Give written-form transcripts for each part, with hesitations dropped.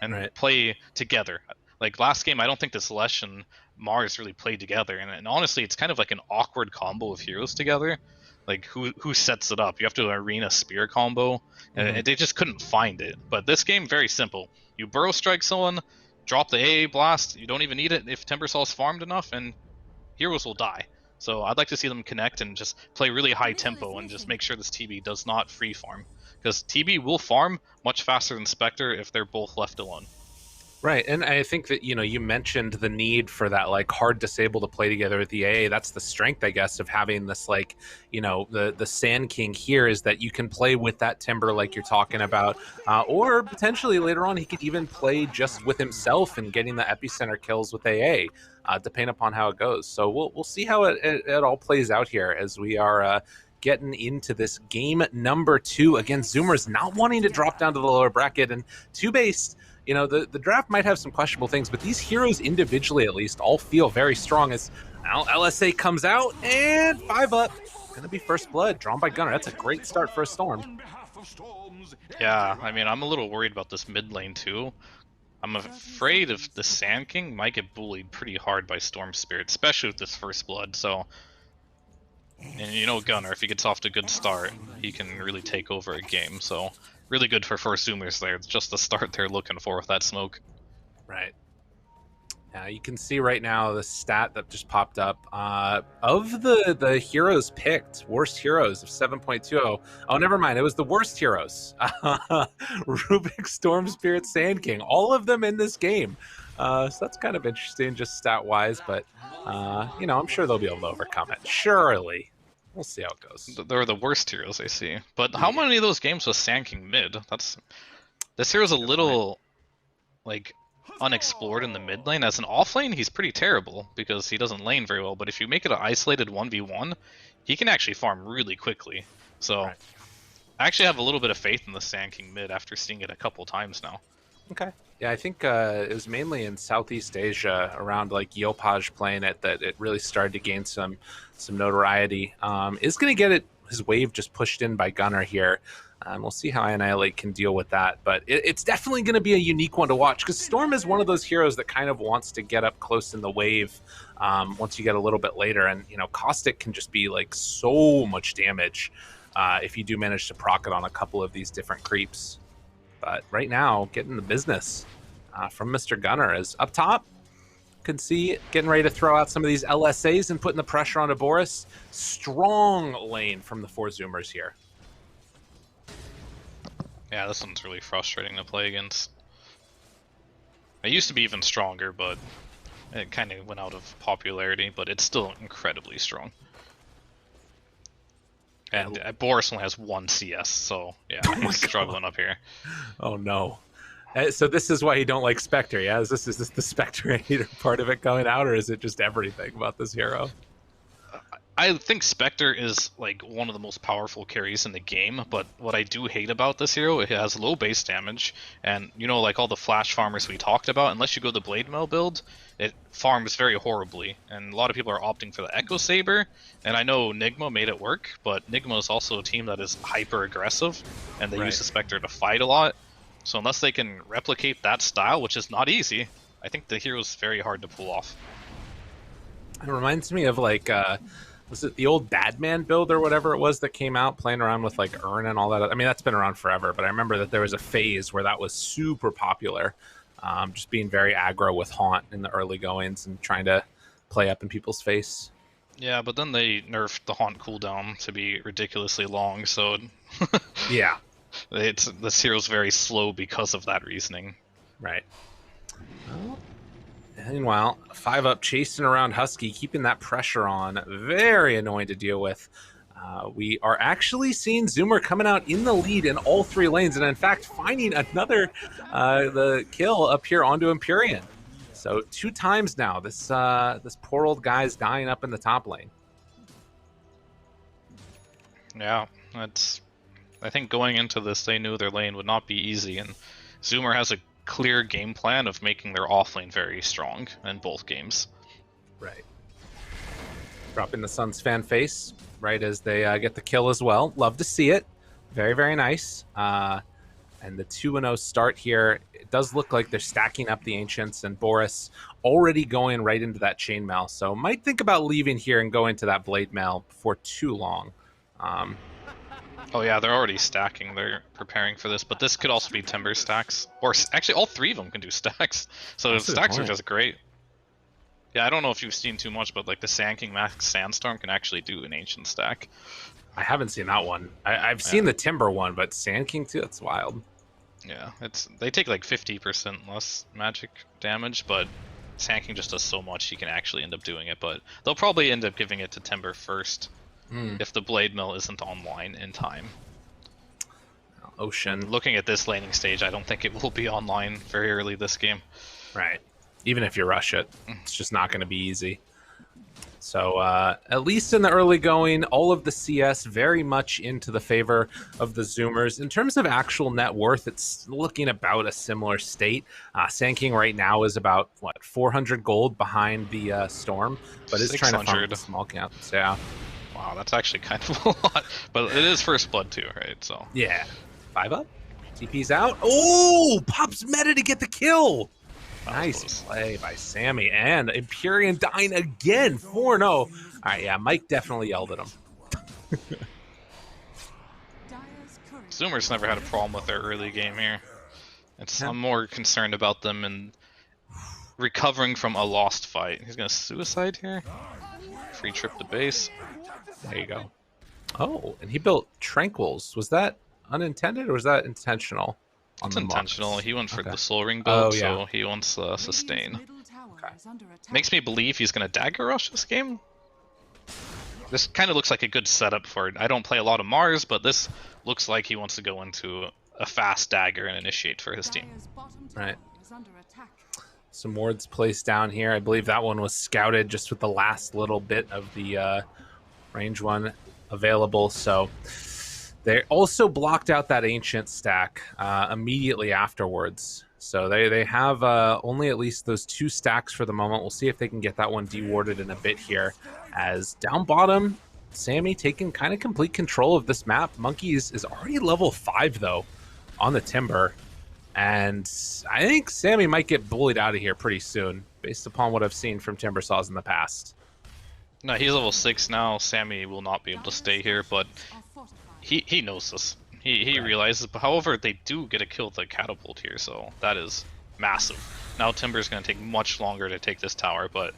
and Right. play together. Like last game, I don't think this Lesh and Mars really played together, and honestly, it's kind of like an awkward combo of heroes together. Like who sets it up? You have to arena spear combo, and they just couldn't find it. But this game, very simple. You burrow strike someone, drop the AA blast. You don't even need it if Timbersaul's farmed enough, and heroes will die. So I'd like to see them connect and just play really high tempo and just make sure this TB does not free farm, because TB will farm much faster than Spectre if they're both left alone. Right, and I think that you mentioned the need for that like hard disable to play together with the AA. That's the strength, I guess, of having this like the Sand King here is that you can play with that Timber like you're talking about, or potentially later on he could even play just with himself and getting the epicenter kills with AA, depending upon how it goes. So we'll see how it all plays out here as we are. Getting into this game number 2 against Zoomers not wanting to drop down to the lower bracket, and Toobased, the draft might have some questionable things, but these heroes individually at least all feel very strong as LSA comes out and 5 up. Gonna be first blood drawn by Gunnar. That's a great start for a Storm. Yeah, I mean, I'm a little worried about this mid lane too. I'm afraid if the Sand King might get bullied pretty hard by Storm Spirit, especially with this first blood. So, and Gunnar, if he gets off to a good start, he can really take over a game. So really good for 4Zoomers there. It's just the start they're looking for with that smoke. Right. You can see right now the stat that just popped up of the heroes picked, worst heroes of 7.20. Oh, never mind. It was the worst heroes. Rubik, Storm Spirit, Sand King, all of them in this game. So that's kind of interesting, just stat wise. But I'm sure they'll be able to overcome it. Surely. We'll see how it goes. They're the worst heroes I see. But how many of those games was Sand King mid? This hero's a little like unexplored in the mid lane. As an off lane, he's pretty terrible because he doesn't lane very well. But if you make it an isolated 1v1, he can actually farm really quickly. So I actually have a little bit of faith in the Sand King mid after seeing it a couple times now. Okay. Yeah, I think it was mainly in Southeast Asia around like Yopaj playing it that it really started to gain some notoriety. Is going to get his wave just pushed in by Gunnar here. We'll see how Annihilate can deal with that. But it's definitely going to be a unique one to watch because Storm is one of those heroes that kind of wants to get up close in the wave once you get a little bit later. And, Caustic can just be like so much damage if you do manage to proc it on a couple of these different creeps. But right now, getting the business from Mr. Gunnar is up top. Can see getting ready to throw out some of these LSAs and putting the pressure onto Boris. Strong lane from the 4Zoomers here. Yeah, this one's really frustrating to play against. It used to be even stronger, but it kind of went out of popularity, but it's still incredibly strong. And Boris only has 1 CS, so yeah, he's struggling up here. Oh no. So this is why you don't like Spectre, yeah? Is this the Spectre hater part of it coming out, or is it just everything about this hero? I think Spectre is like one of the most powerful carries in the game, but what I do hate about this hero, it has low base damage, and like all the flash farmers we talked about, unless you go the Blade Mail build, it farms very horribly, and a lot of people are opting for the Echo Saber, and I know Nigma made it work, but Nigma is also a team that is hyper aggressive, and they use the Spectre to fight a lot, so unless they can replicate that style, which is not easy, I think the hero's very hard to pull off. It reminds me of like was it the old Badman build or whatever it was that came out, playing around with like Urn and all that? I mean, that's been around forever, but I remember that there was a phase where that was super popular, just being very aggro with Haunt in the early goings and trying to play up in people's face. Yeah, but then they nerfed the Haunt cooldown to be ridiculously long, so yeah, this hero's very slow because of that reasoning. Right. Well, meanwhile, 5 up chasing around Husky, keeping that pressure on. Very annoying to deal with. We are actually seeing Zoomer coming out in the lead in all 3 lanes, and in fact, finding another the kill up here onto Empyrean. So 2 times now, this poor old guy's dying up in the top lane. Yeah, I think going into this, they knew their lane would not be easy, and Zoomer has a clear game plan of making their offlane very strong in both games. Right. Dropping the Sun's fan face right as they get the kill as well. Love to see it. Very, very nice. And the 2-0 start here, it does look like they're stacking up the Ancients, and Boris already going right into that chainmail. So might think about leaving here and going to that blade mail before too long. Oh yeah, they're already stacking. They're preparing for this, but this could also be timber stacks. Or actually, all three of them can do stacks. So stacks are just great. Yeah, I don't know if you've seen too much, but like the Sand King Max Sandstorm can actually do an ancient stack. I haven't seen that one. I've seen the timber one, but Sand King too, that's wild. Yeah, they take like 50% less magic damage, but Sand King just does so much he can actually end up doing it. But they'll probably end up giving it to Timber first if the Blade Mill isn't online in time. Ocean. Looking at this laning stage, I don't think it will be online very early this game. Right. Even if you rush it, it's just not going to be easy. So at least in the early going, all of the CS very much into the favor of the Zoomers. In terms of actual net worth, it's looking about a similar state. Sand King right now is about, what, 400 gold behind the Storm, but is trying to farm small counts. Yeah. Wow, that's actually kind of a lot. But it is first blood too, right? So yeah. 5 up. TP's out. Oh, Pops meta to get the kill. Nice play by Sammy, and Empyrean dying again, 4-0. All right, yeah, Mike definitely yelled at him. Zoomers never had a problem with their early game here. I'm more concerned about them and recovering from a lost fight. He's gonna suicide here. Free trip to base. There you go. Oh, and he built Tranquils. Was that unintended or was that intentional? It's intentional. He went for the Soul Ring build, so he wants sustain. Makes me believe he's going to Dagger Rush this game. This kind of looks like a good setup for it. I don't play a lot of Mars, but this looks like he wants to go into a fast Dagger and initiate for his team. Right. Some wards placed down here. I believe that one was scouted just with the last little bit of the range one available, so... They also blocked out that ancient stack immediately afterwards. So they have only at least those 2 stacks for the moment. We'll see if they can get that one dewarded in a bit here. As down bottom, Sammy taking kind of complete control of this map. Monkeys is already level 5, though, on the Timber. And I think Sammy might get bullied out of here pretty soon, based upon what I've seen from Timbersaws in the past. No, he's level 6 now. Sammy will not be able to stay here, but... He knows this. He realizes, but however, they do get a kill with the catapult here, so that is massive. Now Timber's going to take much longer to take this tower, but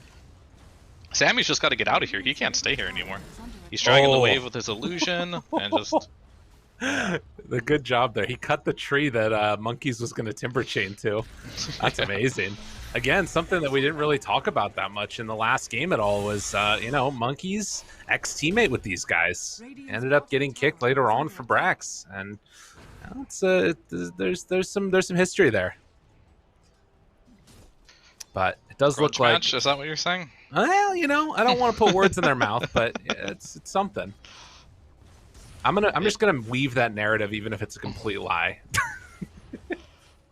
Sammy's just got to get out of here. He can't stay here anymore. He's dragging the wave with his illusion, and just... The good job there. He cut the tree that Monkeys was going to Timber chain to. That's amazing. Again, something that we didn't really talk about that much in the last game at all was, you know, Monkeys ex-teammate with these guys ended up getting kicked later on for Brax, and there's some history there. But it does look like match? Is that what you're saying? Well, you know, I don't want to put words in their mouth, but it's something. I'm just gonna weave that narrative, even if it's a complete lie.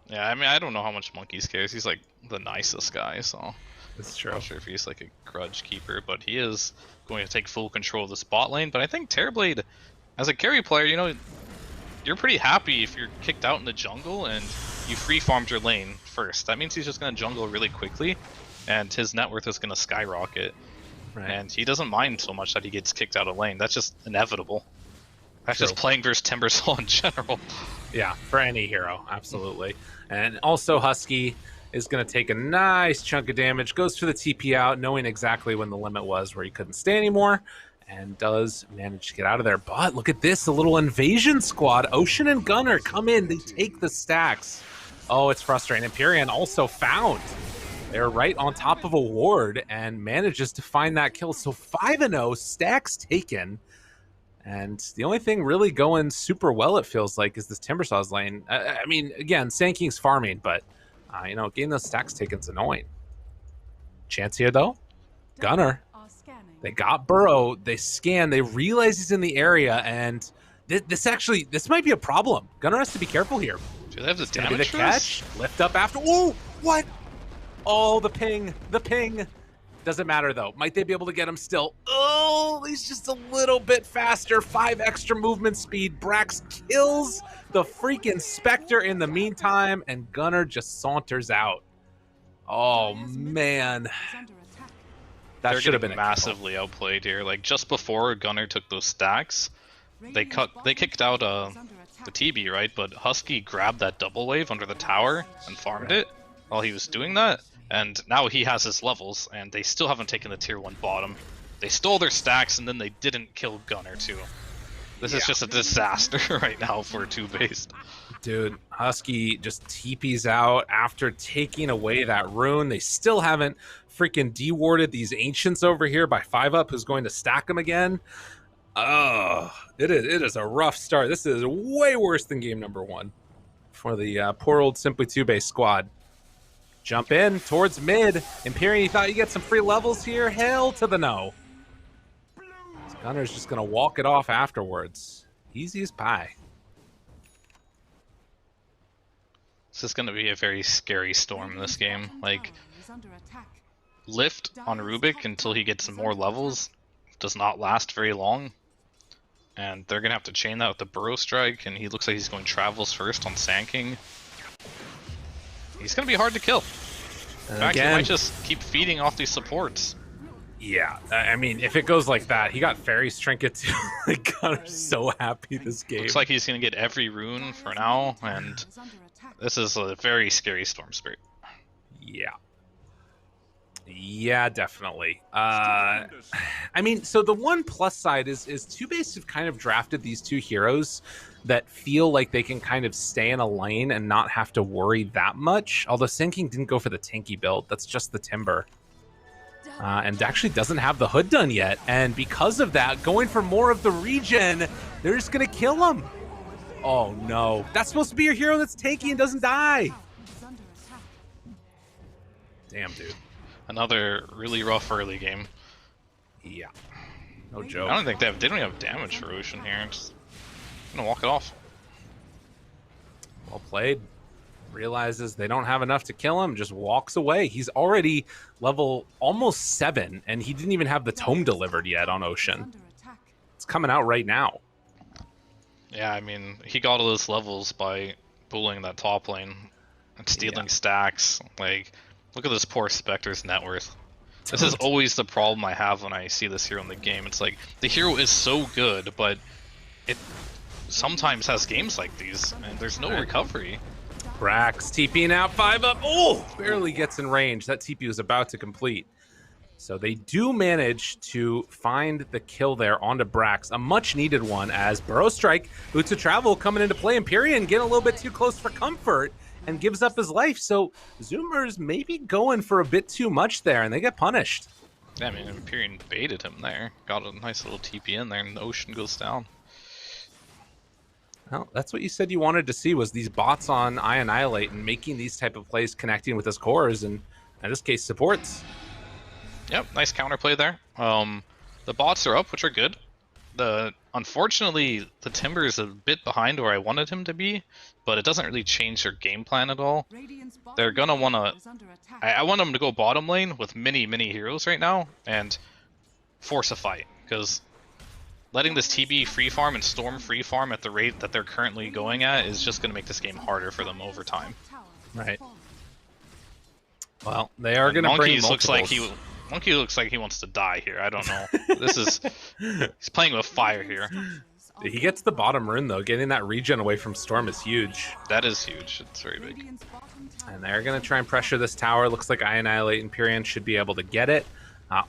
Yeah, I mean, I don't know how much Monkeys cares. He's like the nicest guy, so that's true. I'm not sure if he's like a grudge keeper, but he is going to take full control of the spot lane. But I think Terrorblade, as a carry player, you know, you're pretty happy if you're kicked out in the jungle and you free farmed your lane first. That means he's just going to jungle really quickly, and his net worth is going to skyrocket. Right. And he doesn't mind so much that he gets kicked out of lane. That's just inevitable. That's just playing versus Timbersaw in general. Yeah, for any hero, absolutely. And also Husky is going to take a nice chunk of damage, goes for the TP out, knowing exactly when the limit was where he couldn't stay anymore, and does manage to get out of there. But look at this, a little invasion squad. Ocean and Gunner come in, they take the stacks. Oh, it's frustrating. Empyrean also found. They're right on top of a ward and manages to find that kill. So 5-0, stacks taken. And the only thing really going super well, it feels like, is this Timbersaw's lane. I mean, again, Sand King's farming, but, you know, getting those stacks taken is annoying. Chance here, though. Gunner. They got Burrow. They scan. They realize he's in the area, and this might be a problem. Gunner has to be careful here. Do they have the damage catch? Lift up after. Oh, what? Oh, the ping. The ping. Doesn't matter, though. Might they be able to get him still? Oh, he's just a little bit faster. 5 extra movement speed. Brax kills the freaking Spectre in the meantime, and Gunnar just saunters out. Oh, man. That should have been massively outplayed here. Like, just before Gunnar took those stacks, they kicked out the TB, right? But Husky grabbed that double wave under the tower and farmed it while he was doing that. And now he has his levels, and they still haven't taken the tier 1 bottom. They stole their stacks, and then they didn't kill Gunnar too. This is just a disaster right now for Toobased. Dude, Husky just TPs out after taking away that rune. They still haven't freaking dewarded these Ancients over here by 5-up, who's going to stack them again. Oh, it is a rough start. This is way worse than game number 1 for the poor old Simply Toobased squad. Jump in towards mid. Empyrean, you thought you get some free levels here? Hell to the no. Gunnar's just going to walk it off afterwards. Easy as pie. This is going to be a very scary storm in this game. Like, lift on Rubik until he gets some more levels does not last very long. And they're going to have to chain that with the Burrow Strike, and he looks like he's going Travels first on Sand King. He's going to be hard to kill. In fact, he might just keep feeding off these supports. Yeah, I mean, if it goes like that, he got Fairy's Trinket too. Like, Gunner's so happy this game. Looks like he's going to get every rune for now, and this is a very scary Storm Spirit. Yeah. Yeah, definitely. I mean, so the one plus side is Toobased have kind of drafted these two heroes that feel like they can kind of stay in a lane and not have to worry that much. Although Sand King didn't go for the tanky build. That's just the Timber. And actually doesn't have the hood done yet. And because of that, going for more of the regen, they're just going to kill him. Oh, no. That's supposed to be your hero that's tanky and doesn't die. Damn, dude. Another really rough early game. Yeah. No joke. I don't think they don't have damage for Ocean here. Just gonna walk it off. Well played. Realizes they don't have enough to kill him, just walks away. He's already level almost 7, and he didn't even have the tome delivered yet on Ocean. It's coming out right now. Yeah, I mean, he got all those levels by bullying that top lane and stealing stacks. Like, look at this poor Spectre's net worth. This is always the problem I have when I see this hero in the game. It's like, the hero is so good, but it sometimes has games like these, and there's no recovery. Brax TPing out 5-up. Oh, barely gets in range. That TP was about to complete. So they do manage to find the kill there onto Brax. A much needed one as Burrow Strike, Boots of Travel coming into play. Empyrean getting a little bit too close for comfort and gives up his life. So Zoomers maybe going for a bit too much there, and they get punished. Yeah, I mean, Empyrean baited him there. Got a nice little TP in there, and the Ocean goes down. Well, that's what you said you wanted to see, was these bots on Annihilate and making these type of plays connecting with his cores, and in this case, supports. Yep, nice counterplay there. The bots are up, which are good. Unfortunately, the Timber is a bit behind where I wanted him to be, but it doesn't really change their game plan at all. They're gonna wanna... I want them to go bottom lane with many heroes right now, and force a fight, because letting this TB free farm and Storm free farm at the rate that they're currently going at is just gonna make this game harder for them over time. Right. Well, they are gonna bring multiples. Monkey looks like he wants to die here. I don't know. He's playing with fire here. He gets the bottom rune though. Getting that regen away from Storm is huge. That is huge. It's very big. And they're gonna try and pressure this tower. Looks like Annihilate and Empyrean should be able to get it.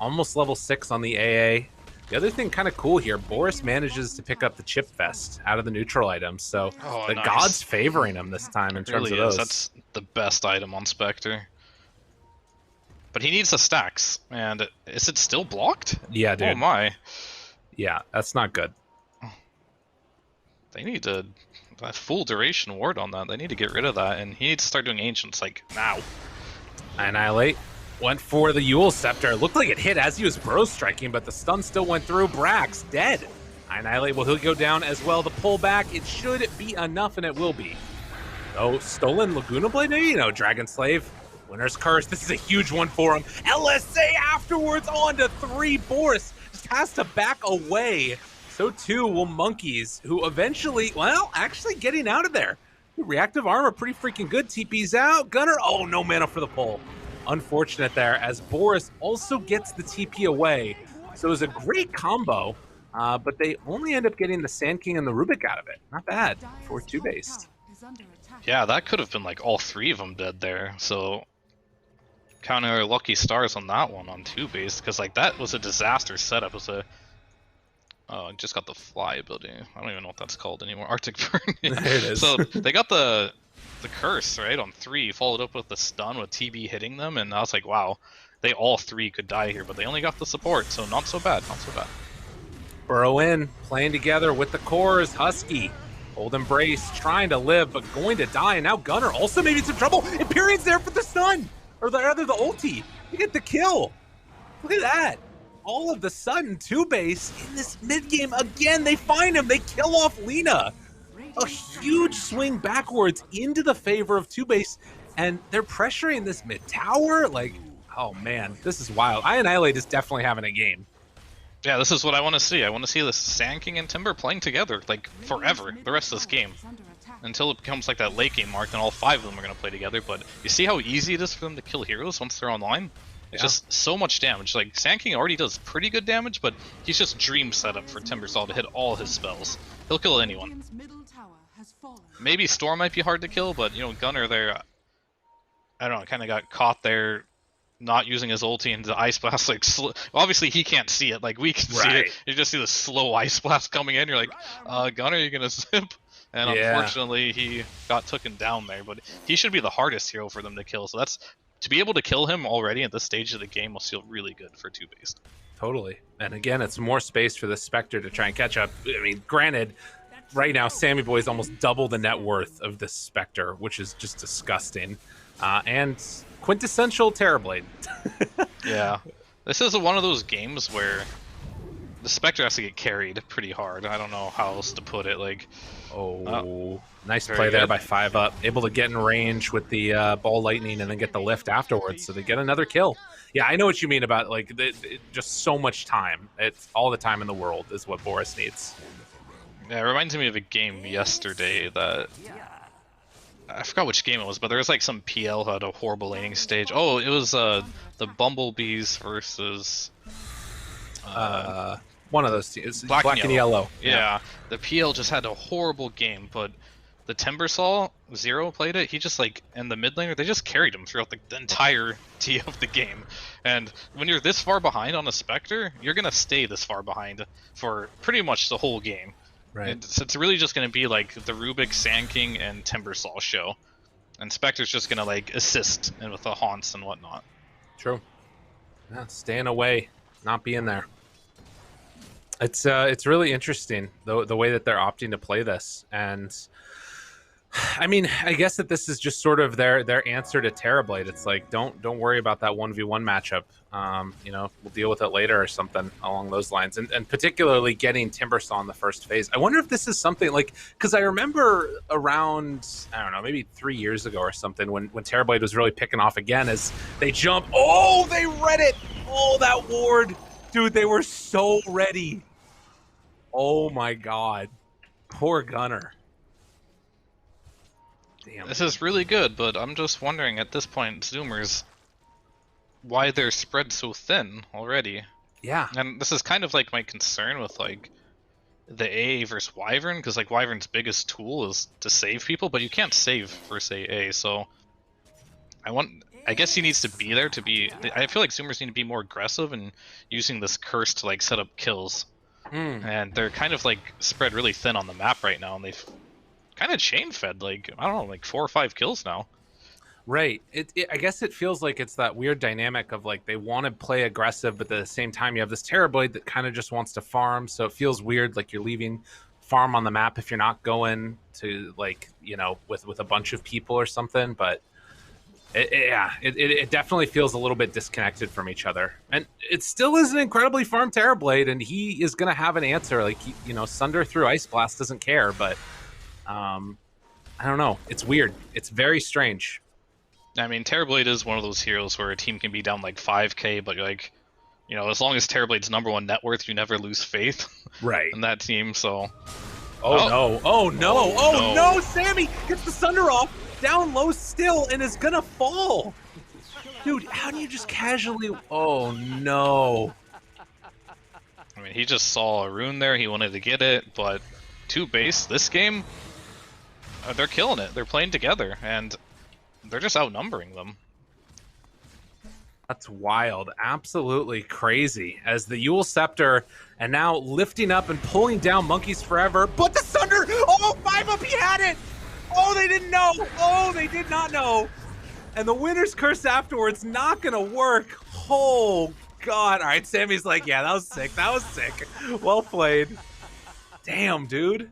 Almost level 6 on the AA. The other thing kind of cool here, Boris manages to pick up the Chip Vest out of the neutral items. So the gods favoring him this time in terms of those. That's the best item on Spectre. But he needs the stacks, and is it still blocked? Yeah, dude. Oh my. Yeah, that's not good. They need a full duration ward on that. They need to get rid of that, and he needs to start doing Ancients, like, now. Annihilate went for the Yule Scepter. It looked like it hit as he was Burrow striking, but the stun still went through. Brax dead. Annihilate, well, he'll go down as well. The pullback, it should be enough, and it will be. Oh, stolen Laguna Blade, maybe? No, Dragon Slave. Winner's Curse. This is a huge one for him. LSA afterwards on to 3. Boris just has to back away. So too will Monkeys, who eventually, well, actually getting out of there. Reactive armor, pretty freaking good. TP's out. Gunner, oh, no mana for the pull. Unfortunate there, as Boris also gets the TP away. So it was a great combo, but they only end up getting the Sand King and the Rubik out of it. Not bad for Toobased. Yeah, that could have been like all 3 of them dead there. So counting our lucky stars on that one on Toobased, because like that was a disaster setup. It was a I just got the fly ability. I don't even know what that's called anymore. Arctic Burn. There it is. So they got the curse right on 3, followed up with the stun with TB hitting them, and I was like, wow, they all 3 could die here, but they only got the support, so not so bad, not so bad. Burrow in, playing together with the cores. Husky, Old Embrace, trying to live, but going to die, and now Gunner also maybe in some trouble. Empyrean's there for the stun, or rather the ulti. You get the kill. Look at that. All of the sudden, Toobased in this mid-game again, they find him, they kill off Lina. A huge swing backwards into the favor of Toobased, and they're pressuring this mid-tower. Like, oh man, this is wild. Annihilate is definitely having a game. Yeah, this is what I want to see. I want to see the Sand King and Timber playing together, like, forever, the rest of this game. Until it becomes like that late game mark, then all 5 of them are going to play together, but you see how easy it is for them to kill heroes once they're online? It's just so much damage. Like, Sand King already does pretty good damage, but he's just dream setup for Timbersaw to hit all his spells. He'll kill anyone. Maybe Storm might be hard to kill, but, you know, Gunner there, I don't know, kind of got caught there not using his ulti into the Ice Blast. Like, obviously he can't see it, like we can see it. You just see the slow Ice Blast coming in, you're like, Gunner, you're gonna zip? And unfortunately he got taken down there, but he should be the hardest hero for them to kill, so that's, to be able to kill him already at this stage of the game will feel really good for Toobased. Totally. And again, it's more space for the Spectre to try and catch up. I mean, granted, right now, Sammy Boy is almost double the net worth of this Spectre, which is just disgusting. And quintessential Terrorblade. Yeah. This is one of those games where the Spectre has to get carried pretty hard. I don't know how else to put it. Like, nice play there by 5up. Able to get in range with the ball lightning and then get the lift afterwards, so they get another kill. Yeah, I know what you mean about, like, just so much time. It's all the time in the world is what Boris needs. Yeah, it reminds me of a game yesterday that... I forgot which game it was, but there was like some PL who had a horrible laning stage. Oh, it was the Bumblebees versus... one of those teams. Black and Yellow. Yeah, the PL just had a horrible game, but the Timbersaw, Zero played it, he just like, and the mid laner, they just carried him throughout the entirety of the game. And when you're this far behind on a Spectre, you're going to stay this far behind for pretty much the whole game. Right. So it's really just going to be like the Rubik, Sand King, and Timbersaw show. And Spectre's just going to like assist and with the haunts and whatnot. True. Yeah, staying away, not being there. It's really interesting the way that they're opting to play this, and I mean, I guess that this is just sort of their answer to Terrorblade. It's like, don't worry about that 1v1 matchup. You know, we'll deal with it later or something along those lines. And particularly getting Timbersaw in the first phase. I wonder if this is something like, because I remember around, I don't know, maybe 3 years ago or something when Terrorblade was really picking off again as they jump. Oh, they read it. Oh, that ward. Dude, they were so ready. Oh my God. Poor Gunner. Damn. This is really good, but I'm just wondering at this point, Zoomers, why they're spread so thin already. Yeah. And this is kind of like my concern with like the AA versus Wyvern, because like Wyvern's biggest tool is to save people, but you can't save versus AA, so I guess he needs to be there to be... I feel like Zoomers need to be more aggressive and using this curse to like set up kills. And they're kind of like spread really thin on the map right now, and they've kind of chain fed like, I don't know, like 4 or 5 kills now. Right. I guess it feels like it's that weird dynamic of like they want to play aggressive, but at the same time you have this Terrorblade that kind of just wants to farm, so it feels weird, like you're leaving farm on the map if you're not going to, like, you know, with a bunch of people or something. But it definitely feels a little bit disconnected from each other, and it still is an incredibly farm Terrorblade, and he is going to have an answer. Like, you know, Sunder through Ice Blast doesn't care, but I don't know, it's weird, it's very strange. I mean, Terrorblade is one of those heroes where a team can be down like 5k, but like, as long as Terrorblade's #1 net worth, you never lose faith Right. in that team. So, Oh oh, no! Oh no! oh Oh no, no! Sammy gets the Sunder off, down low still, and is gonna fall. Dude, how do you just casually? Oh no! I mean, he just saw a rune there. He wanted to get it, but Toobased this game, they're killing it. They're playing together, and they're just outnumbering them. That's wild. Absolutely crazy. As the Yule Scepter and now lifting up and pulling down Monkeys Forever. But the Sunder! Oh, 5-up, he had it! Oh, they didn't know! Oh, they did not know! And the Winner's Curse afterwards, not gonna work. Oh, God. All right, Sammy's like, yeah, that was sick. That was sick. Well played. Damn, dude.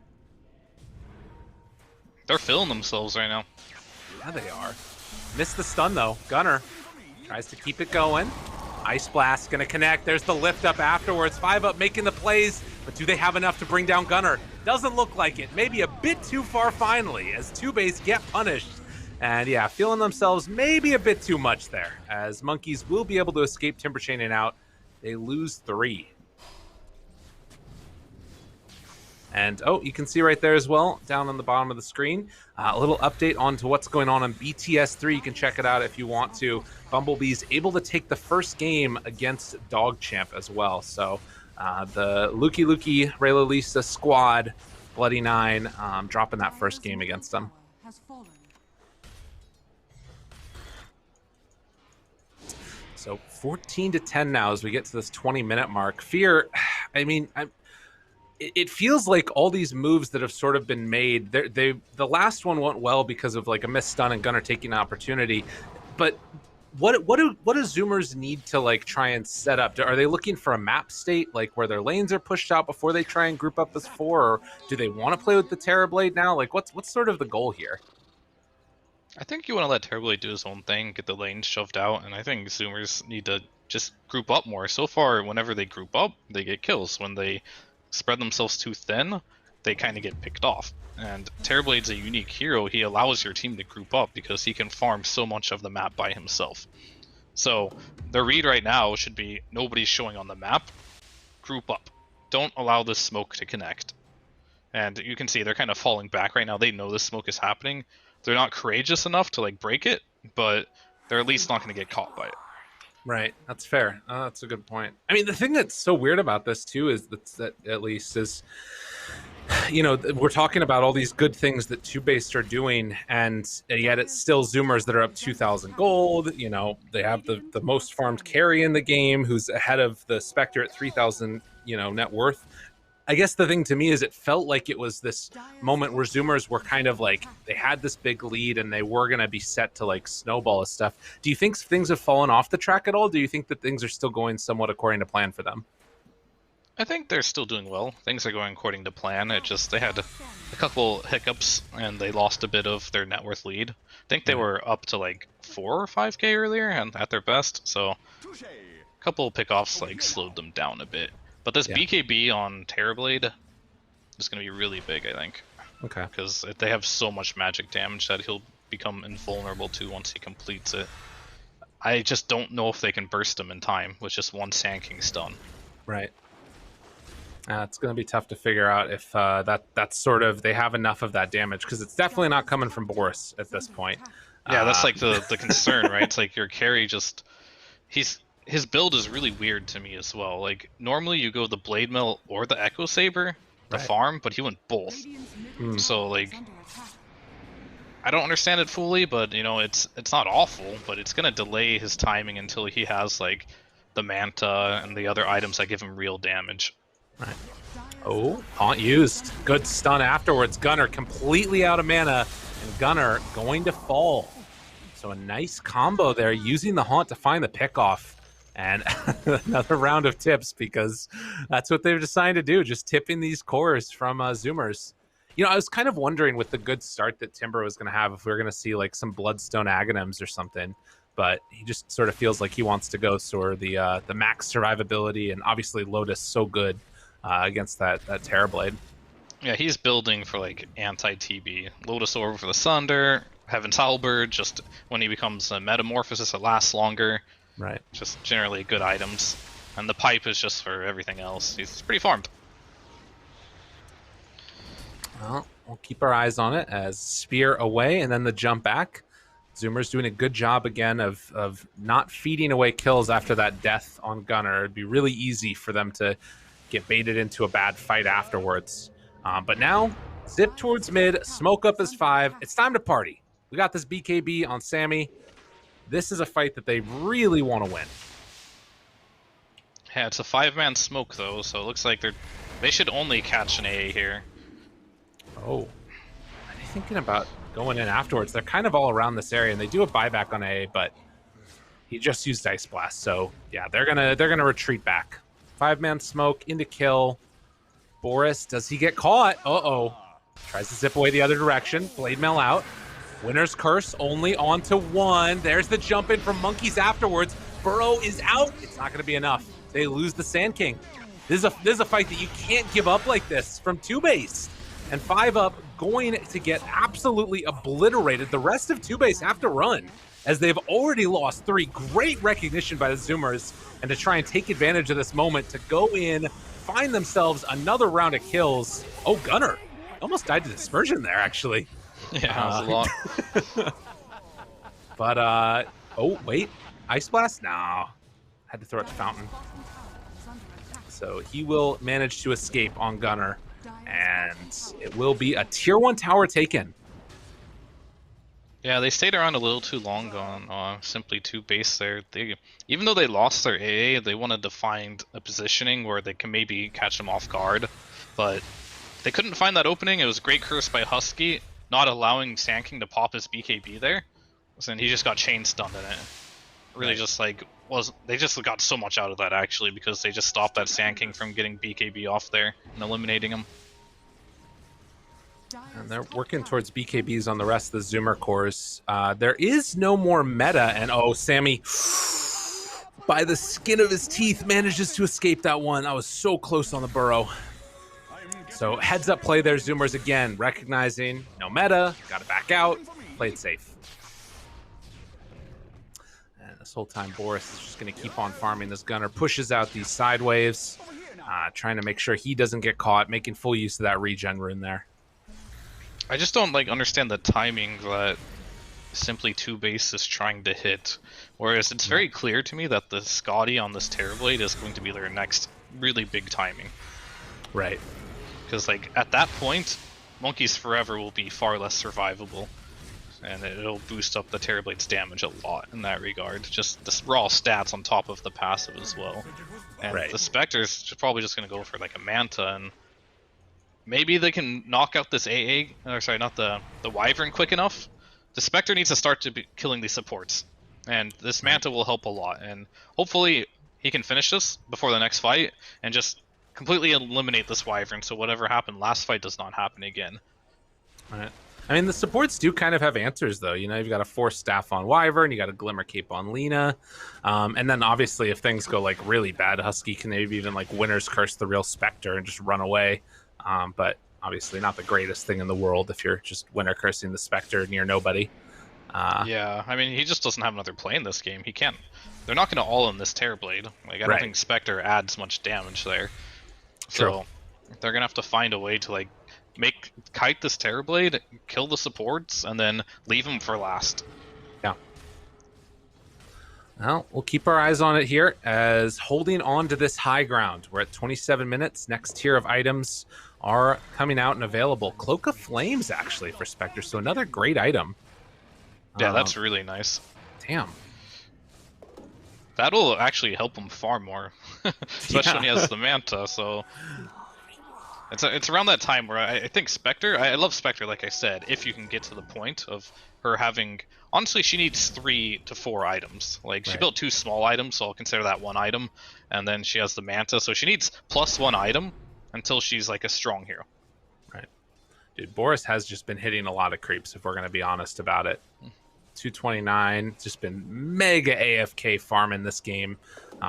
They're feeling themselves right now. Yeah, they are. Missed the stun, though. Gunner tries to keep it going. Ice Blast gonna connect. There's the lift up afterwards. 5-up making the plays, but do they have enough to bring down Gunner? Doesn't look like it. Maybe a bit too far finally as Toobased get punished. And yeah, feeling themselves maybe a bit too much there as Monkeys will be able to escape Timber Chaining out. They lose 3. And, oh, you can see right there as well, down on the bottom of the screen, a little update on to what's going on BTS3. You can check it out if you want to. Bumblebee's able to take the first game against Dogchamp as well. So the Lukey Lukey, Rayla Lisa squad, Bloody Nine, dropping that first game against them. So 14-10 now as we get to this 20-minute mark. Fear, I mean, it feels like all these moves that have sort of been made, the last one went well because of like a missed stun and Gunner taking an opportunity. But what do Zoomers need to like try and set up? Are they looking for a map state like where their lanes are pushed out before they try and group up as 4, or do they want to play with the Terrorblade now? Like what's sort of the goal here? I think you want to let Terrorblade do his own thing, get the lanes shoved out, and I think Zoomers need to just group up more. So far, whenever they group up, they get kills. When they spread themselves too thin, they kind of get picked off. And Terrorblade's a unique hero. He allows your team to group up because he can farm so much of the map by himself. So their read right now should be nobody's showing on the map. Group up. Don't allow this smoke to connect. And you can see they're kind of falling back right now. They know this smoke is happening. They're not courageous enough to like break it, but they're at least not going to get caught by it. Right, that's fair. That's a good point. I mean, the thing that's so weird about this too is that at least is, we're talking about all these good things that Toobased are doing, and yet it's still Zoomers that are up 2,000 gold. They have the most farmed carry in the game, who's ahead of the Spectre at 3,000, net worth. I guess the thing to me is it felt like it was this moment where Zoomers were kind of like, they had this big lead and they were going to be set to like snowball and stuff. Do you think things have fallen off the track at all? Do you think that things are still going somewhat according to plan for them? I think they're still doing well. Things are going according to plan. It just, they had a couple hiccups and they lost a bit of their net worth lead. I think they were up to like 4 or 5k earlier and at their best. So a couple pickoffs like slowed them down a bit. But this BKB on Terrorblade is going to be really big, I think. Okay. Because they have so much magic damage that he'll become invulnerable to once he completes it. I just don't know if they can burst him in time with just one Sand King stun. Right. It's going to be tough to figure out if that's sort of, they have enough of that damage, because it's definitely not coming from Boris at this point. Yeah, that's like the concern, right? It's like your carry just... His build is really weird to me as well. Like, normally you go the Blade Mill or the Echo Saber to farm, but he went both. So, like, I don't understand it fully, but, it's not awful, but it's going to delay his timing until he has, like, the Manta and the other items that give him real damage. Right. Oh, Haunt used. Good stun afterwards. Gunner completely out of mana, and Gunner going to fall. So a nice combo there, using the Haunt to find the pickoff. And another round of tips, because that's what they've decided to do, just tipping these cores from Zoomers. I was kind of wondering with the good start that Timber was going to have if we were going to see like some Bloodstone Aghanims or something, but he just sort of feels like he wants to go sort of the max survivability, and obviously Lotus so good against that Terrorblade. Yeah, he's building for like anti-TB. Lotus Orb for the Sunder, Heaven's Halberd, just when he becomes a Metamorphosis, it lasts longer. Right. Just generally good items. And the pipe is just for everything else. He's pretty farmed. Well, we'll keep our eyes on it as spear away and then the jump back. Zoomer's doing a good job again of not feeding away kills after that death on Gunner. It'd be really easy for them to get baited into a bad fight afterwards. But now, zip towards mid, smoke up as 5. It's time to party. We got this BKB on Sammy. This is a fight that they really want to win. Yeah, it's a 5-man smoke though, so it looks like they should only catch an AA here. Oh, are they thinking about going in afterwards? They're kind of all around this area, and they do a buyback on AA, but he just used Ice Blast, so yeah, they're gonna retreat back. 5-man smoke into kill. Boris, does he get caught? Uh-oh. Tries to zip away the other direction. Blade Mail out. Winner's Curse only onto 1. There's the jump in from Monkeys afterwards. Burrow is out. It's not gonna be enough. They lose the Sand King. This is a fight that you can't give up like this from Toobased. And 5-up going to get absolutely obliterated. The rest of Toobased have to run, as they've already lost 3. Great recognition by the Zoomers, and to try and take advantage of this moment to go in, find themselves another round of kills. Oh, Gunner almost died to dispersion there, actually. Yeah, that was a lot. But, oh, wait. Ice Blast? No. Had to throw it to Fountain. So he will manage to escape on Gunner, and it will be a tier 1 tower taken. Yeah, they stayed around a little too long on simply Toobased there. Even though they lost their AA, they wanted to find a positioning where they can maybe catch them off guard, but they couldn't find that opening. It was a great curse by Husky, not allowing Sand King to pop his BKB there, and he just got chain stunned in it. Really, just like they just got so much out of that actually, because they just stopped that Sand King from getting BKB off there and eliminating him. And they're working towards BKBs on the rest of the Zoomer cores. There is no more meta, and oh, Sammy, by the skin of his teeth, manages to escape that one. I was so close on the Burrow. So heads up play there, Zoomers again, recognizing no meta, gotta back out, play it safe. And this whole time, Boris is just gonna keep on farming this Gunner, pushes out these side waves, trying to make sure he doesn't get caught, making full use of that regen rune there. I just don't understand the timing that simply Toobased is trying to hit. Whereas it's very clear to me that the Scotty on this Terrorblade is going to be their next really big timing. Right. Because at that point, Monkeys Forever will be far less survivable. And it'll boost up the Terrorblade's damage a lot in that regard. Just the raw stats on top of the passive as well. And the Spectre's probably just going to go for a Manta, and maybe they can knock out this AA, or sorry, not the Wyvern quick enough. The Spectre needs to start to be killing these supports, and this Manta will help a lot. And hopefully he can finish this before the next fight and just completely eliminate this Wyvern, so whatever happened last fight does not happen again. Right. I mean, the supports do kind of have answers, though. You know, you've got a Force Staff on Wyvern, you got a Glimmer Cape on Lena, and then obviously if things go really bad, Husky can maybe even Winner's Curse the real Spectre and just run away. But obviously not the greatest thing in the world if you're just Winner Cursing the Spectre near nobody. Yeah, I mean, he just doesn't have another play in this game. He can't. They're not going to all in this Terrorblade. I don't think Spectre adds much damage there. So they're going to have to find a way to kite this Terrorblade, kill the supports, and then leave him for last. Yeah. Well, we'll keep our eyes on it here as holding on to this high ground. We're at 27 minutes. Next tier of items are coming out and available. Cloak of Flames, actually, for Spectre. So another great item. Yeah, that's really nice. Damn. That'll actually help him far more. Especially when he has the Manta, so it's around that time where I think Spectre, I love Spectre, like I said, if you can get to the point of her having, honestly, she needs 3 to 4 items. She built 2 small items, so I'll consider that 1 item, and then she has the Manta, so she needs +1 item until she's a strong hero. Right. Dude, Boris has just been hitting a lot of creeps, if we're going to be honest about it. 229, just been mega AFK farming this game,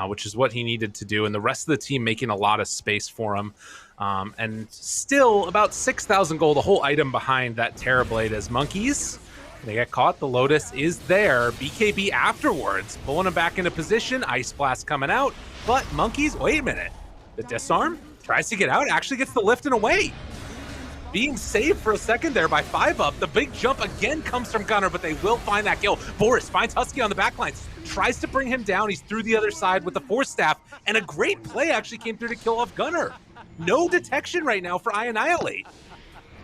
which is what he needed to do, and the rest of the team making a lot of space for him. And still about 6,000 gold, a whole item behind that Terrorblade as Monkeys They get caught. The Lotus is there. BKB afterwards, pulling him back into position. Ice Blast coming out. But Monkeys, wait a minute. The disarm tries to get out, actually gets the lift and away. Being saved for a second there by 5UP. The big jump again comes from Gunner, but they will find that kill. Boris finds Husky on the backline, tries to bring him down. He's through the other side with the Force Staff, and a great play actually came through to kill off Gunner. No detection right now for iAnnihilate.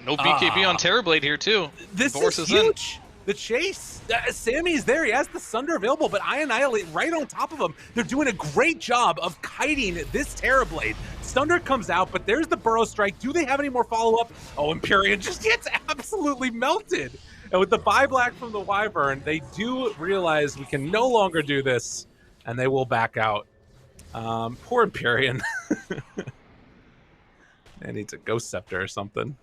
No BKB on Terrorblade here, too. This Boris is huge. The chase. Sammy is there. He has the Sunder available, but iAnnihilate right on top of him. They're doing a great job of kiting this Terrorblade. Sunder comes out, but there's the Burrow Strike. Do they have any more follow-up? Oh, Empyrean just gets absolutely melted. And with the buy black from the Wyvern, they do realize we can no longer do this, and they will back out. Poor Empyrean. They needs a Ghost Scepter or something.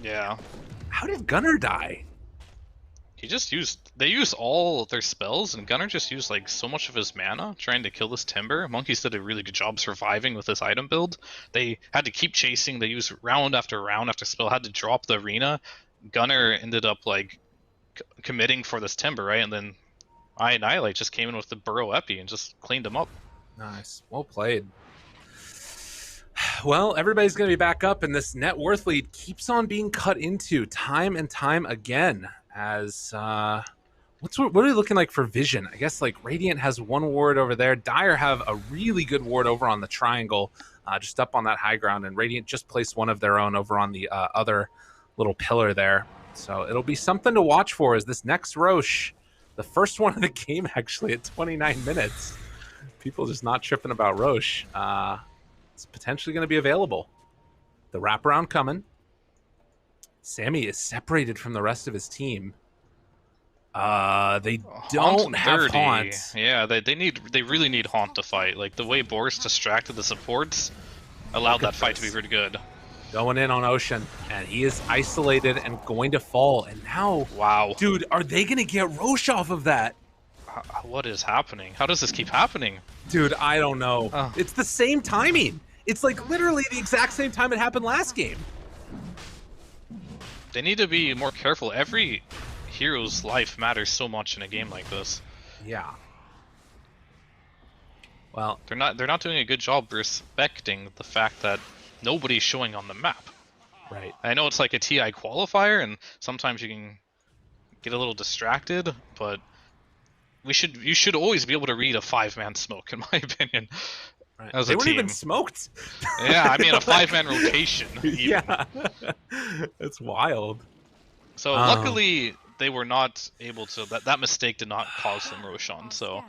Yeah. How did Gunner die? They used all their spells, and Gunner just used like so much of his mana trying to kill this Timber. Monkeys did a really good job surviving with this item build. They had to keep chasing. They used round after spell, had to drop the arena. Gunner ended up like committing for this Timber, right? And then iAnnihilate just came in with the Burrow Epi and just cleaned him up. Nice. Well played. Well, everybody's going to be back up, and this net worth lead keeps on being cut into time and time again. As what are we looking like for vision? I guess like Radiant has one ward over there. Dire have a really good ward over on the triangle, just up on that high ground, and Radiant just placed one of their own over on the other little pillar there. So it'll be something to watch for as this next Roche, the first one of the game actually at 29 minutes. People just not tripping about Roche. It's potentially going to be available. The wraparound coming. Sammy is separated from the rest of his team. They don't have Haunt. Yeah, they really need Haunt to fight. Like the way Boris distracted the supports allowed that fight to be pretty good. Going in on Ocean, and he is isolated and going to fall. And now, wow, dude, are they going to get Roche off of that? What is happening? How does this keep happening? Dude, I don't know. It's the same timing. It's like literally the exact same time it happened last game. They need to be more careful. Every hero's life matters so much in a game like this. Yeah. Well, they're not doing a good job respecting the fact that nobody's showing on the map. Right. I know it's like a TI qualifier, and sometimes you can get a little distracted, but you should always be able to read a 5-man smoke, in my opinion. Right. As they a weren't team. even smoked. Yeah, I mean a 5-man rotation. Even. Yeah, that's wild. So luckily they were not able to. That mistake did not cause them Roshan. So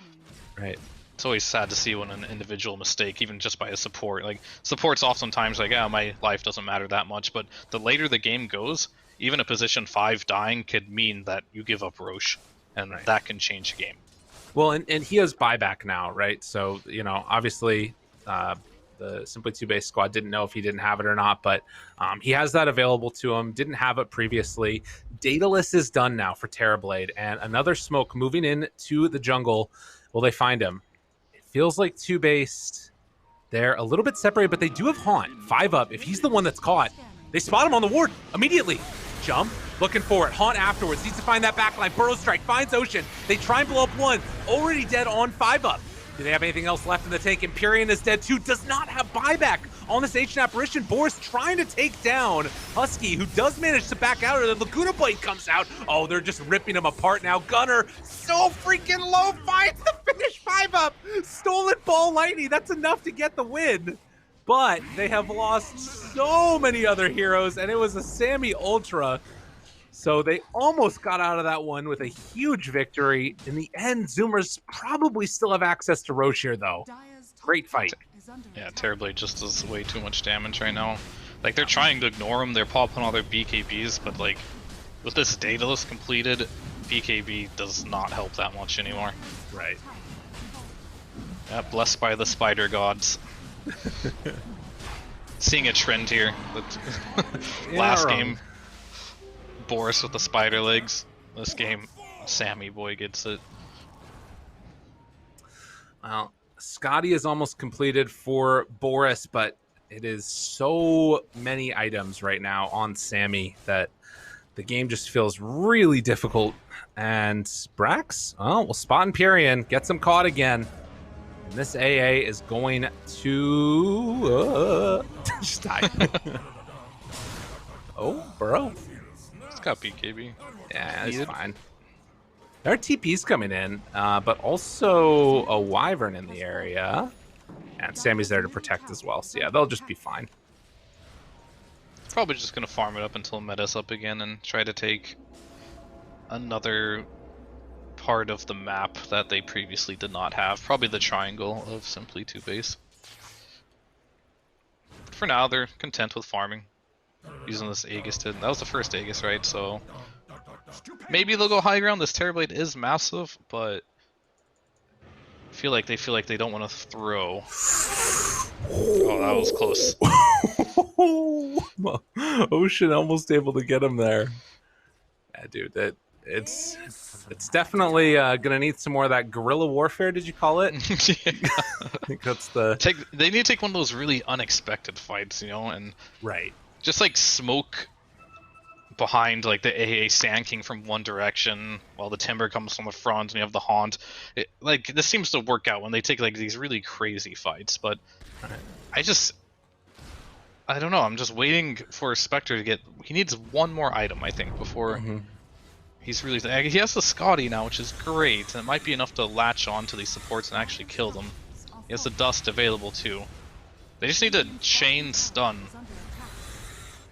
right. It's always sad to see when an individual mistake, even just by a support. Like support's oftentimes like, yeah, my life doesn't matter that much. But the later the game goes, even a position 5 dying could mean that you give up Roche, and that can change the game. Well, and he has buyback now, right? So, you know, obviously the Simply Toobased squad didn't know if he didn't have it or not, but he has that available to him. Didn't have it previously. Daedalus is done now for Terrorblade, and another smoke moving in to the jungle. Will they find him? It feels like Toobased. They're a little bit separated, but they do have Haunt. 5UP. If he's the one that's caught, they spot him on the ward immediately. Jump. Looking for it. Haunt afterwards. Needs to find that backline. Burrow Strike finds Ocean. They try and blow up one. Already dead on 5UP. Do they have anything else left in the tank? Empyrean is dead too. Does not have buyback on this Ancient Apparition. Boris trying to take down Husky, who does manage to back out. And the Laguna Blade comes out. Oh, they're just ripping him apart now. Gunner, so freaking low, finds the finish. 5UP. Stolen Ball Lightning. That's enough to get the win. But they have lost so many other heroes, and it was a Sammy Ultra. So they almost got out of that one with a huge victory. In the end, Zoomers probably still have access to Roche here, though. Great fight. Yeah, Terrorblade just does way too much damage right now. Like, they're trying to ignore him. They're popping all their BKBs, but, like, with this Daedalus completed, BKB does not help that much anymore. Right. Yeah, blessed by the spider gods. Seeing a trend here. Last game, Boris with the spider legs. This game, Sammy boy gets it. Well, Scotty is almost completed for Boris, but it is so many items right now on Sammy that The game just feels really difficult. And Brax, oh, well, spot Empyrean, gets him caught again. And this AA is going to just die. Oh, bro. It's got BKB. Yeah, it's fine. There are TPs coming in, but also a Wyvern in the area. And Sammy's there to protect as well. So yeah, they'll just be fine. Probably just going to farm it up until meta's up again and try to take another part of the map that they previously did not have. Probably the triangle of simply Toobased. But for now, they're content with farming. Using this Aegis to... That was the first Aegis, right? So maybe they'll go high ground. This Terrorblade is massive, but I feel like they don't want to throw. Oh, that was close. Ocean almost able to get him there. Yeah, dude, it's definitely gonna need some more of that guerrilla warfare. Did you call it? Yeah. I think that's the. They need to take one of those really unexpected fights, you know, and Right. just like smoke behind like the AA Sand King from one direction while the Timber comes from the front and you have the Haunt. Like this seems to work out when they take like these really crazy fights, but I don't know, I'm just waiting for Spectre to get... He needs one more item, I think, before he's really... He has the Scotty now, which is great, and it might be enough to latch on to these supports and actually kill them. He has the Dust available too. They just need to chain stun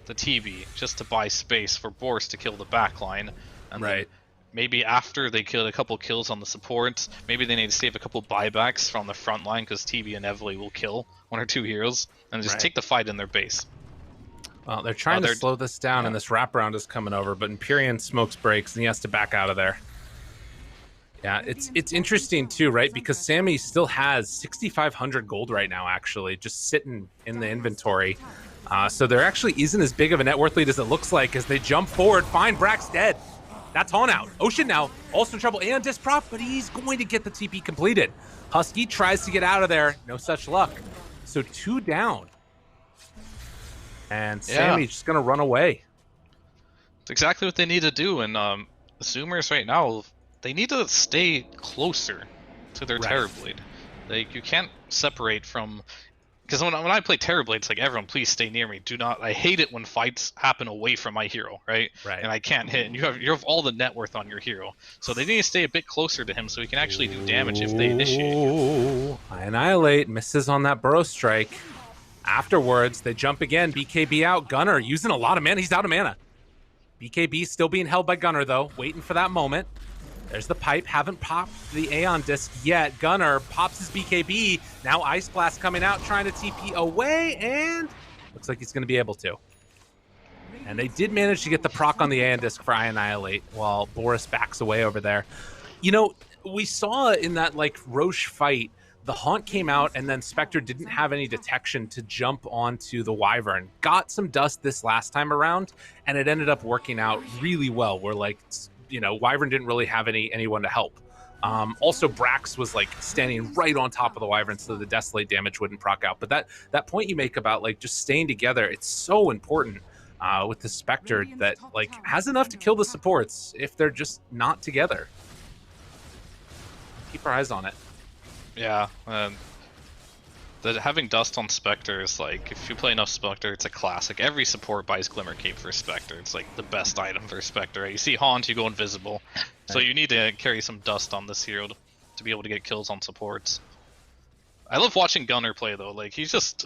the TB just to buy space for Boris to kill the backline. And then maybe after they kill a couple kills on the supports, maybe they need to save a couple buybacks from the front line because TB inevitably will kill one or two heroes and just take the fight in their base. Well, they're trying to slow this down, and this wraparound is coming over, but Empyrean smokes breaks, and he has to back out of there. Yeah, it's interesting too, right? Because Sammy still has 6,500 gold right now, actually, just sitting in the inventory. So there actually isn't as big of a net worth lead as it looks like as they jump forward. Find Brax dead. That's on out. Ocean now also in trouble and disprop, but he's going to get the TP completed. Husky tries to get out of there. No such luck. So 2 down. And Sammy's just going to run away. It's exactly what they need to do. And Zoomers right now, they need to stay closer to their Terrorblade. Like, you can't separate from... Because when I play Terrorblade, it's like, everyone, please stay near me. Do not... I hate it when fights happen away from my hero, right? And I can't hit. And you have all the net worth on your hero. So they need to stay a bit closer to him so he can actually do damage if they initiate you. Annihilate misses on that Burrow Strike. Afterwards, they jump again. BKB out. Gunner using a lot of mana. He's out of mana. BKB still being held by Gunner, though. Waiting for that moment. There's the pipe. Haven't popped the Aeon Disc yet. Gunner pops his BKB. Now Ice Blast coming out, trying to TP away, and looks like he's going to be able to. And they did manage to get the proc on the Aeon Disc for Annihilate while Boris backs away over there. You know, we saw in that, like, Roche fight, the Haunt came out, and then Spectre didn't have any detection to jump onto the Wyvern. Got some dust this last time around, and it ended up working out really well, where, like, you know, Wyvern didn't really have anyone to help. Also, Brax was, like, standing right on top of the Wyvern so the Desolate damage wouldn't proc out. But that point you make about, like, just staying together, it's so important with the Spectre that, like, has enough to kill the supports if they're just not together. Keep our eyes on it. Yeah, having Dust on Spectre is like, if you play enough Spectre, it's a classic. Every support buys Glimmer Cape for Spectre. It's like the best item for Spectre. You see Haunt, you go invisible. So you need to carry some Dust on this hero to be able to get kills on supports. I love watching Gunner play though. Like, he's just...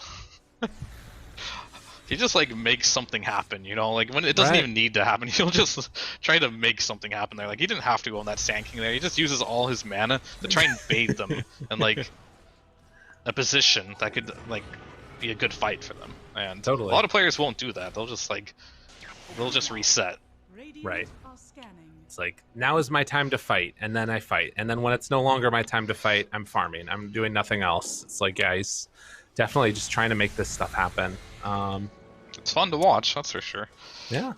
he just, like, makes something happen, you know? Like, when it doesn't even need to happen, he'll just try to make something happen there. Like, he didn't have to go on that Sand King there. He just uses all his mana to try and bait them in, like, a position that could, like, be a good fight for them. And a lot of players won't do that. They'll just, like, reset. Right. It's like, now is my time to fight, and then I fight. And then when it's no longer my time to fight, I'm farming. I'm doing nothing else. It's like, guys, definitely just trying to make this stuff happen. It's fun to watch, that's for sure. Yeah.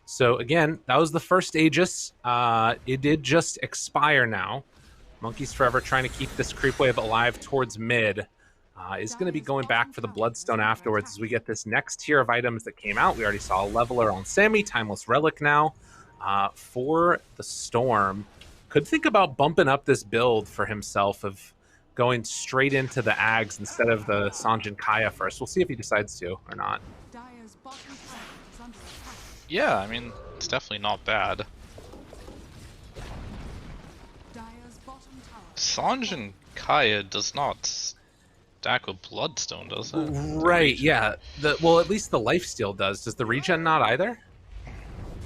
So again, that was the first Aegis. It did just expire now. Monkeys Forever trying to keep this creep wave alive towards mid. is going to be going back for the Bloodstone afterwards as we get this next tier of items that came out. We already saw a leveler on Sammy, Timeless Relic now. For the Storm, could think about bumping up this build for himself of going straight into the Ags instead of the Sanjin Kaya first. We'll see if he decides to or not. Yeah, I mean, it's definitely not bad. Sanjin Kaya does not stack with Bloodstone, does it? Right, yeah. Well, at least the lifesteal does. Does the regen not either?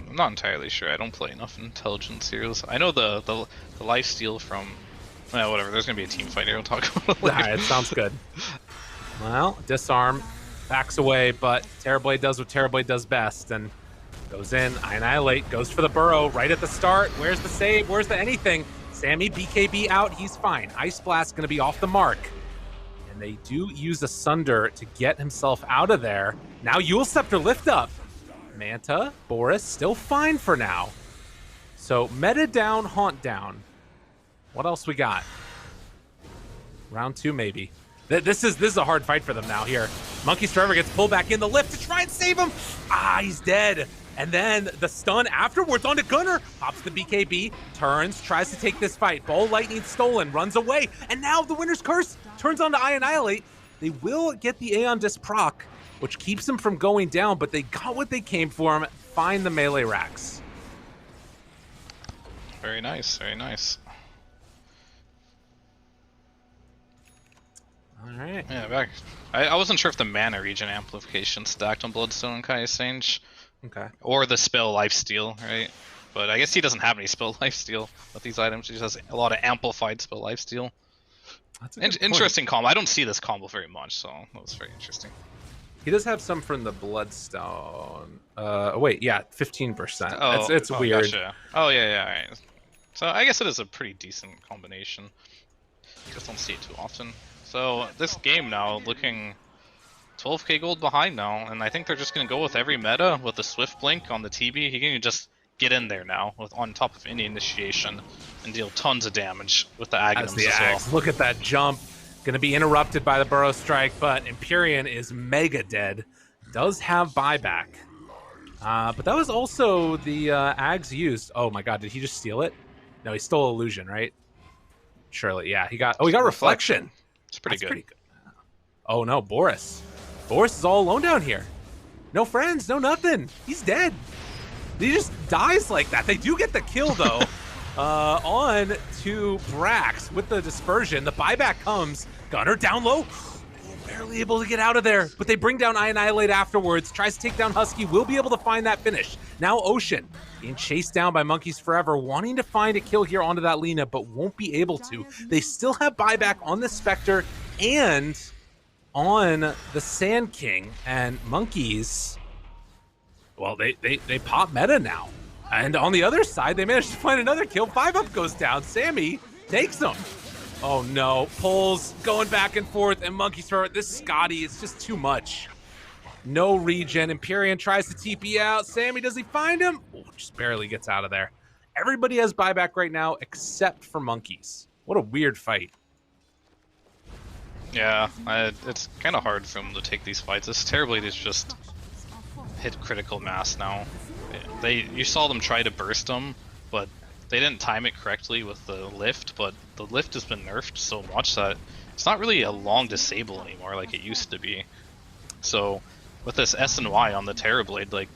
I'm not entirely sure. I don't play enough intelligence heroes. I know the lifesteal from... Well, whatever. There's going to be a team fight here. We'll talk about it later. Alright, sounds good. Well, disarm, backs away, but Terrorblade does what Terrorblade does best, and goes in, Annihilate, goes for the burrow right at the start. Where's the save? Where's the anything? Sammy, BKB out, he's fine. Ice Blast gonna be off the mark. And they do use a Sunder to get himself out of there. Now Yule Scepter lift up. Manta, Boris, still fine for now. So meta down, haunt down. What else we got? Round 2 maybe. This is a hard fight for them now here. Monkey's Forever gets pulled back in the lift to try and save him. He's dead. And then the stun afterwards onto Gunner. Pops the BKB, turns, tries to take this fight. Ball Lightning stolen, runs away. And now the Winner's Curse turns on to Annihilate. They will get the Aeon Disc proc, which keeps them from going down, but they got what they came for him. Find the melee racks. Very nice, very nice. Alright. Yeah, back. I wasn't sure if the mana regen amplification stacked on Bloodstone and Kaya Sage. Okay. Or the spell lifesteal, right? But I guess he doesn't have any spell lifesteal with these items. He just has a lot of amplified spell lifesteal. That's a good point. Interesting combo. I don't see this combo very much, so that was very interesting. He does have some from the Bloodstone. Wait, yeah, 15%. Oh, it's weird. Gotcha. Oh, yeah, alright. So I guess it is a pretty decent combination. Just don't see it too often. So this game now looking 12k gold behind now, and I think they're just going to go with every meta with the Swift Blink on the TB. He can just get in there now with on top of any initiation and deal tons of damage with the Aghanims as well. Look at that jump. Going to be interrupted by the Burrow Strike, but Empyrean is mega dead. Does have buyback. But that was also the Ags used. Oh my god, did he just steal it? No, he stole Illusion, right? Surely, yeah. He got Reflection. It's pretty good. Oh no, Boris. Boris is all alone down here. No friends, no nothing. He's dead. He just dies like that. They do get the kill though. On to Brax with the dispersion. The buyback comes. Gunner down low. Barely able to get out of there, but they bring down Annihilate afterwards. Tries to take down Husky. Will be able to find that finish. Now Ocean being chased down by Monkeys Forever, wanting to find a kill here onto that Lina, but won't be able to. They still have buyback on the Spectre and on the Sand King, and Monkeys, well, they pop meta now. And on the other side, they managed to find another kill. 5-up goes down. Sammy takes him. Oh no, pulls, going back and forth, and Monkeys Forever. This Scotty is just too much. No regen. Empyrean tries to TP out. Sammy, does he find him? Oh, just barely gets out of there. Everybody has buyback right now except for Monkeys. What a weird fight. Yeah, it's kind of hard for him to take these fights. This Terrorblade is just hit critical mass now. You saw them try to burst him, but they didn't time it correctly with the lift, but the lift has been nerfed so much that it's not really a long disable anymore like it used to be. So with this S and Y on the Terrorblade, like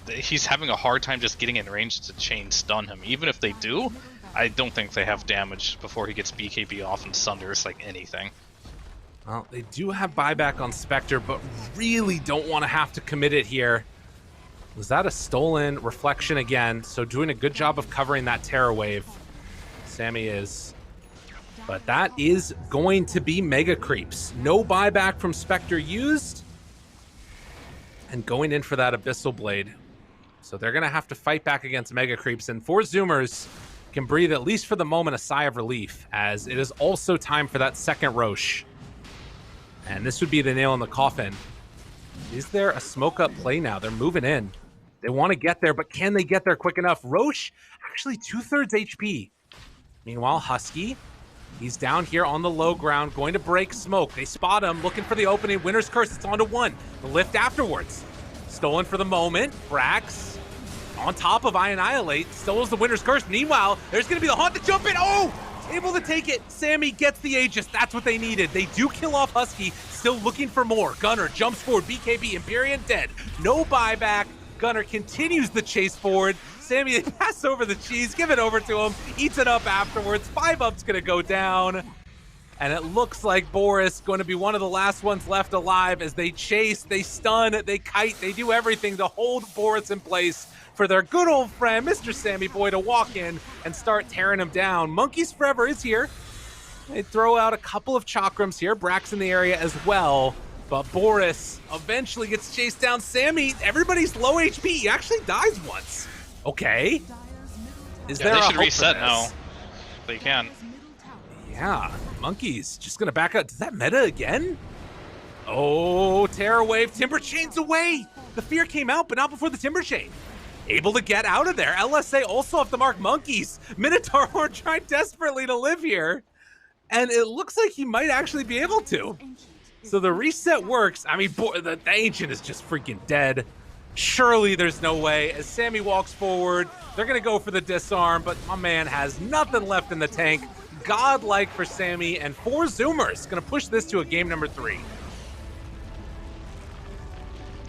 he's having a hard time just getting in range to chain stun him. Even if they do, I don't think they have damage before he gets BKB off and Sunders like anything. Well, they do have buyback on Spectre, but really don't want to have to commit it here. Was that a stolen reflection again? So doing a good job of covering that Terror Wave. Sammy is. But that is going to be Mega Creeps. No buyback from Spectre used. And going in for that Abyssal Blade. So they're going to have to fight back against Mega Creeps. And 4Zoomers can breathe, at least for the moment, a sigh of relief, as it is also time for that second Roche. And this would be the nail in the coffin. Is there a smoke up play now? They're moving in. They want to get there, but can they get there quick enough? Roche, actually 2/3 HP. Meanwhile, Husky He's down here on the low ground, going to break smoke. They spot him, looking for the opening. Winner's Curse, it's on to 1. The lift afterwards. Stolen for the moment. Brax on top of Annihilate, steals the Winner's Curse. Meanwhile, there's going to be the Haunt to jump in. Oh! Able to take it. Sammy gets the Aegis. That's what they needed. They do kill off Husky, still looking for more. Gunner jumps forward. BKB, Empyrean dead. No buyback. Gunner continues the chase forward. Sammy pass over the cheese, give it over to him, eats it up afterwards. 5-up's gonna go down. And it looks like Boris going to be one of the last ones left alive as they chase, they stun, they kite, they do everything to hold Boris in place for their good old friend, Mr. Sammy Boy, to walk in and start tearing him down. Monkeys Forever is here. They throw out a couple of chakrams here. Brax in the area as well. But Boris eventually gets chased down. Sammy, everybody's low HP. He actually dies once. Okay. Is there they a should hope reset for now. this? They can. Yeah, Monkeys just gonna back up. Does that meta again? Oh, Terror Wave, Timber Chain's away. The fear came out, but not before the Timber Chain. Able to get out of there. LSA also off the mark. Monkeys. Minotaur Horde trying desperately to live here. And it looks like he might actually be able to. So the reset works. I mean, boy, the Ancient is just freaking dead. Surely there's no way. As Sammy walks forward, they're going to go for the disarm, but my man has nothing left in the tank. Godlike for Sammy, and 4Zoomers going to push this to a game number 3.